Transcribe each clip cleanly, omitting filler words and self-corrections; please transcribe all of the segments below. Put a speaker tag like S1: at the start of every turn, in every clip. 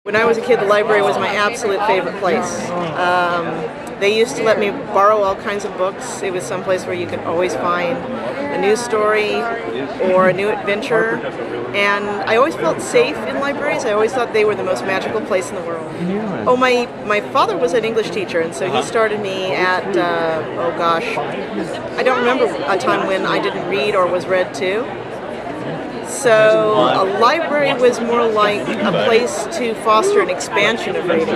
S1: When I was a kid, the library was my absolute favorite place. They used to let me borrow all kinds of books. It was someplace where you could always find a new story or a new adventure. And I always felt safe in libraries. I always thought they were the most magical place in the world. Oh, my father was an English teacher, and so he started me at, oh gosh, I don't remember a time when I didn't read or was read to. So a library was more like a place to foster an expansion of reading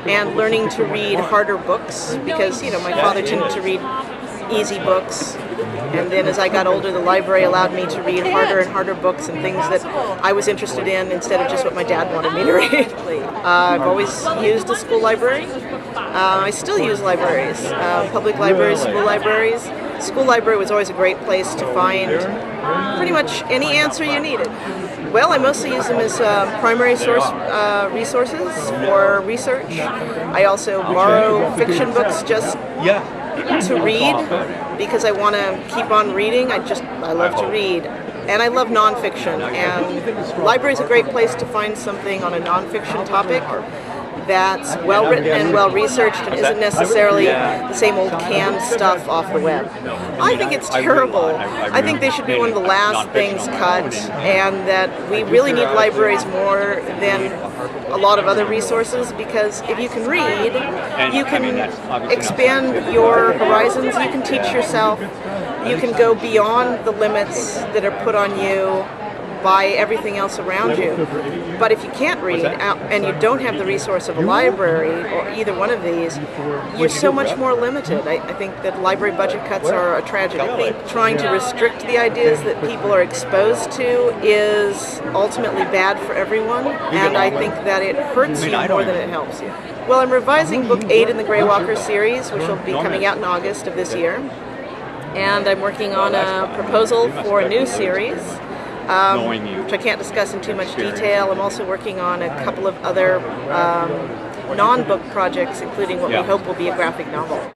S1: and learning to read harder books because, my father tended to read easy books. And then as I got older, the library allowed me to read harder and harder books and things that I was interested in instead of just what my dad wanted me to read. I've always used a school library. I still use libraries, public libraries, school libraries. School library was always a great place to find pretty much any answer you needed. Well, I mostly use them as primary source resources for research. I also borrow fiction books just to read because I want to keep on reading. I love to read. And I love nonfiction. And library is a great place to find something on a nonfiction topic that's well written and well researched and isn't necessarily the same old canned stuff off the web. I think it's terrible. I think they should be one of the last things cut, and that we really need libraries more than a lot of other resources, because if you can read, you can expand your horizons, you can teach yourself, you can go beyond the limits that are put on you by everything else around you. But if you can't read and you don't have the resource of a library or either one of these, you're so much more limited. I think that library budget cuts are a tragedy. I think trying to restrict the ideas that people are exposed to is ultimately bad for everyone, and I think that it hurts you more than it helps you. Well, I'm revising book 8 in the Grey Walker series, which will be coming out in August of this year, and I'm working on a proposal for a new series, which I can't discuss in too much detail. I'm also working on a couple of other non-book projects, including what we hope will be a graphic novel.